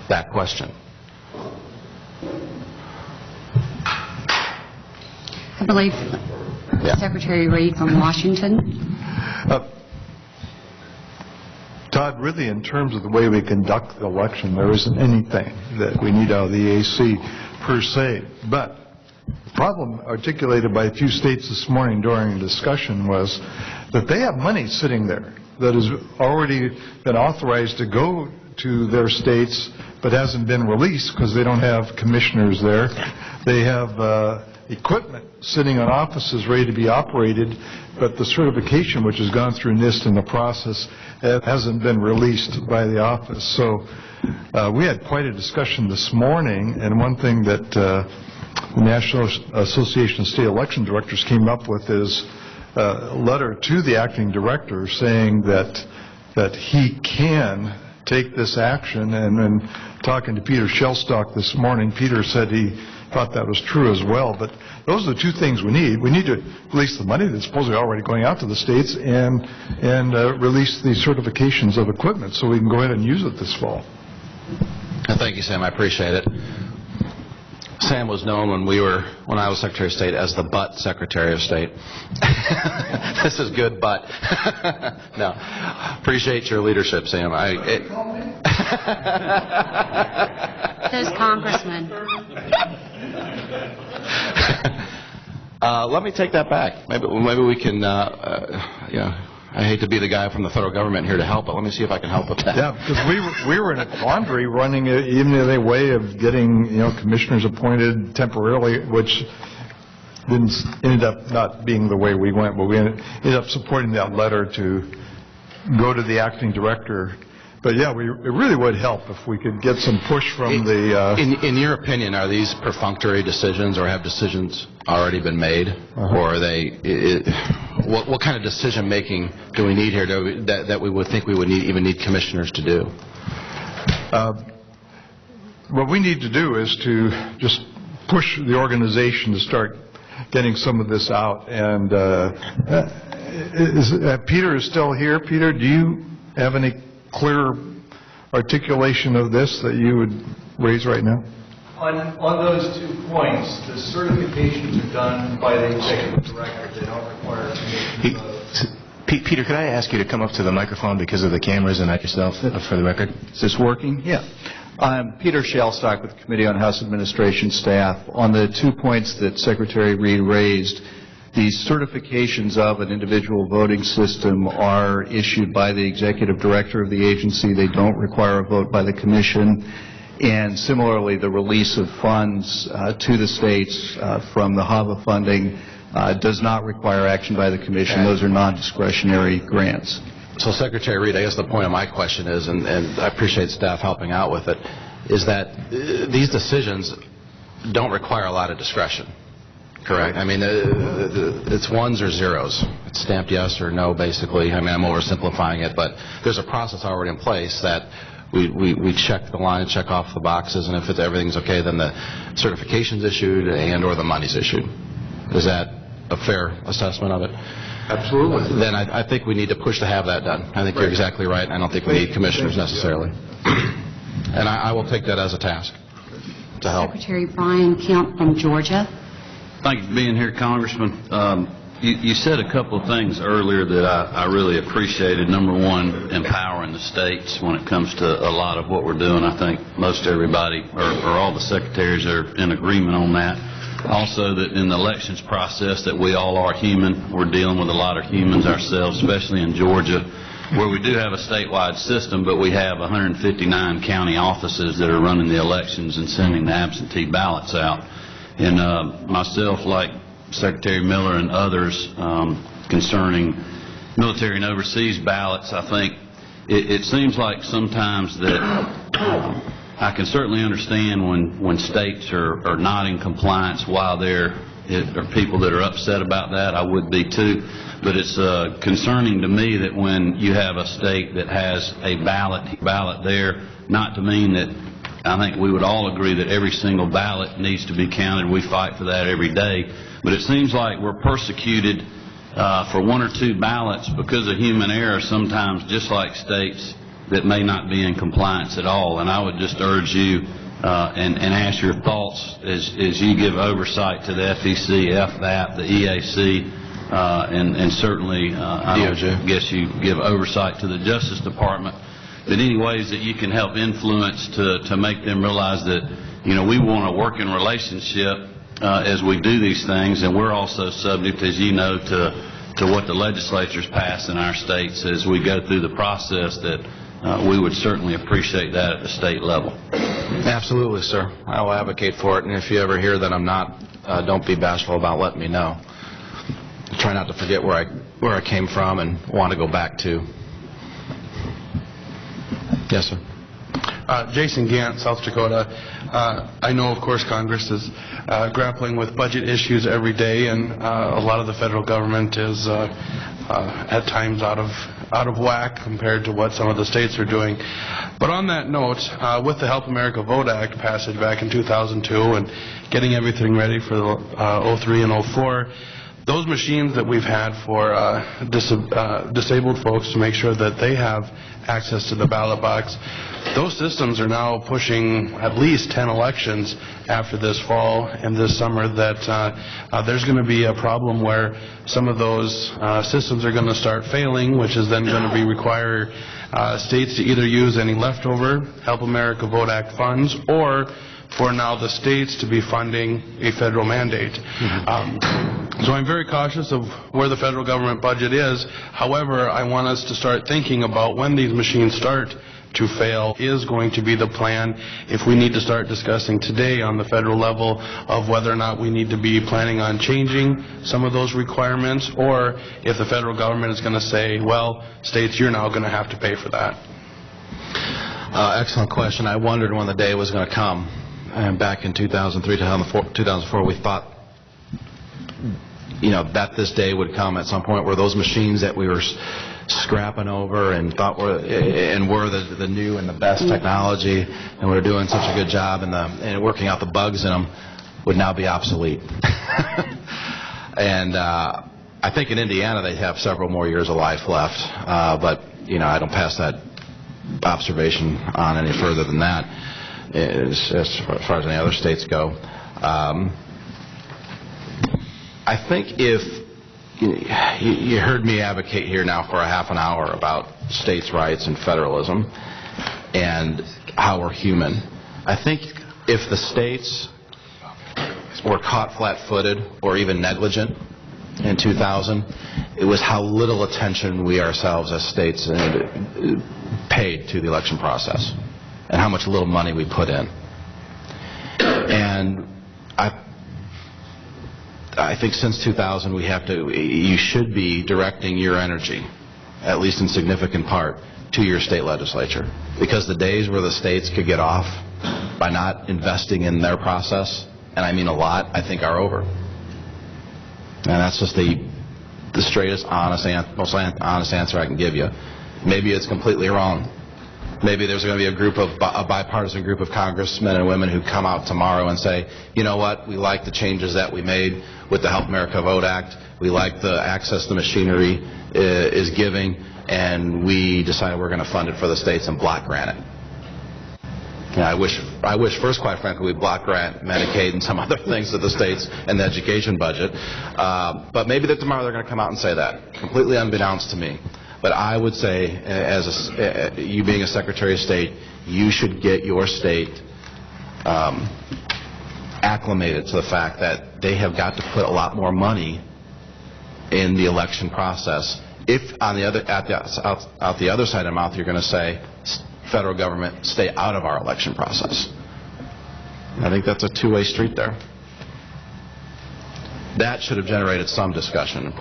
that question. I believe Secretary Reed from Washington. Todd, really in terms of the way we conduct the election, there isn't anything that we need out of the AC per se. But the problem articulated by a few states this morning during discussion was that they have money sitting there that has already been authorized to go to their states but hasn't been released because they don't have commissioners there. They have equipment sitting on offices ready to be operated, but the certification which has gone through NIST in the process hasn't been released by the office. So we had quite a discussion this morning, and one thing that the National Association of State Election Directors came up with is a letter to the acting director saying that he can take this action. And then talking to Peter Shellstock this morning, Peter said he thought that was true as well. But those are the two things we need. We need to release the money that's supposedly already going out to the states and release the certifications of equipment so we can go ahead and use it this fall. Thank you, Sam. I appreciate it. Sam was known when I was Secretary of State as the butt Secretary of State. This is good, but no. Appreciate your leadership, Sam. Those congressmen. Let me take that back. Maybe we can. I hate to be the guy from the federal government here to help, but let me see if I can help with that. Yeah, because we were in a quandary running even a way of getting commissioners appointed temporarily, which ended up not being the way we went, but we ended up supporting that letter to go to the acting director. But yeah, it really would help if we could get some push from the... In your opinion, are these perfunctory decisions, or have decisions already been made? Or are they... What kind of decision-making do we need here that we would think we would even need commissioners to do? What we need to do is to just push the organization to start getting some of this out. And Peter is still here. Peter, do you have any clear articulation of this that you would raise right now? On those 2 points, the certifications are done by the executive director. They don't require a commission vote. Peter, could I ask you to come up to the microphone because of the cameras and not yourself, for the record? Is this working? Yeah. I'm Peter Shellstock with the Committee on House Administration Staff. On the 2 points that Secretary Reed raised, the certifications of an individual voting system are issued by the executive director of the agency. They don't require a vote by the commission. And similarly, the release of funds to the states from the HAVA funding does not require action by the commission. Those are non-discretionary grants. So, Secretary Reed, I guess the point of my question is, and I appreciate staff helping out with it, is that these decisions don't require a lot of discretion. Correct. I mean, it's ones or zeros. It's stamped yes or no, basically. I mean, I'm oversimplifying it, but there's a process already in place that we check the line, check off the boxes, and if everything's okay, then the certification's issued or the money's issued. Is that a fair assessment of it? Absolutely. Then I think we need to push to have that done. I think you're exactly right. I don't think we need commissioners necessarily. And I will take that as a task to help. Secretary Brian Kemp from Georgia. Thank you for being here, Congressman. You said a couple of things earlier that I really appreciated. Number one, empowering the states when it comes to a lot of what we're doing. I think most everybody, or all the secretaries, are in agreement on that. Also, that in the elections process that we all are human. We're dealing with a lot of humans ourselves, especially in Georgia, where we do have a statewide system, but we have 159 county offices that are running the elections and sending the absentee ballots out. And myself, like Secretary Miller and others, concerning military and overseas ballots, I think it seems like sometimes that I can certainly understand when states are not in compliance while there are people that are upset about that. I would be too. But it's concerning to me that when you have a state that has a ballot there, not to mean that I think we would all agree that every single ballot needs to be counted. We fight for that every day. But it seems like we're persecuted for 1 or 2 ballots because of human error sometimes, just like states that may not be in compliance at all. And I would just urge you and ask your thoughts as you give oversight to the FEC, FDAP, the EAC, and certainly I don't guess you give oversight to the Justice Department, but any ways that you can help influence to make them realize that, you know, we want a working relationship as we do these things, and we're also subject, as you know, to what the legislatures pass in our states as we go through the process, that we would certainly appreciate that at the state level. Absolutely, sir. I will advocate for it, and if you ever hear that I'm not, don't be bashful about letting me know. Try not to forget where I came from and want to go back to. Yes, sir. Jason Gant, South Dakota. I know, of course, Congress is grappling with budget issues every day, and a lot of the federal government is at times out of whack compared to what some of the states are doing. But on that note, with the Help America Vote Act passage back in 2002 and getting everything ready for the 03 and 04, those machines that we've had for disabled folks to make sure that they have access to the ballot box, those systems are now pushing at least 10 elections after this fall and this summer, that there's going to be a problem where some of those systems are going to start failing, which is then going to require states to either use any leftover Help America Vote Act funds, or for now the states to be funding a federal mandate. So I'm very cautious of where the federal government budget is. However, I want us to start thinking about when these machines start to fail is going to be the plan. If we need to start discussing today on the federal level of whether or not we need to be planning on changing some of those requirements, or if the federal government is going to say, well, states, you're now going to have to pay for that. Excellent question. I wondered when the day was going to come. And back in 2003, 2004, we thought, you know, that this day would come at some point where those machines that we were scrapping over and thought were the new and the best technology, and we're doing such a good job in working out the bugs in them, would now be obsolete. And I think in Indiana they have several more years of life left, but you know, I don't pass that observation on any further than that. As far as any other states go, I think if you heard me advocate here now for a half an hour about states' rights and federalism and how we're human, I think if the states were caught flat-footed or even negligent in 2000, it was how little attention we ourselves as states paid to the election process, and how much little money we put in. And I think since 2000 you should be directing your energy, at least in significant part, to your state legislature. Because the days where the states could get off by not investing in their process, and I mean a lot, I think are over. And that's just the straightest, most honest answer I can give you. Maybe it's completely wrong. Maybe there's going to be a bipartisan group of congressmen and women who come out tomorrow and say, you know what, we like the changes that we made with the Help America Vote Act, we like the access the machinery is giving, and we decided we're going to fund it for the states and block grant it. And I wish first, quite frankly, we block grant Medicaid and some other things to the states and the education budget. But maybe that tomorrow they're going to come out and say that, completely unbeknownst to me. But I would say, as you being a Secretary of State, you should get your state acclimated to the fact that they have got to put a lot more money in the election process. If on the other out the other side of the mouth you're going to say, federal government, stay out of our election process. I think that's a two-way street there. That should have generated some discussion.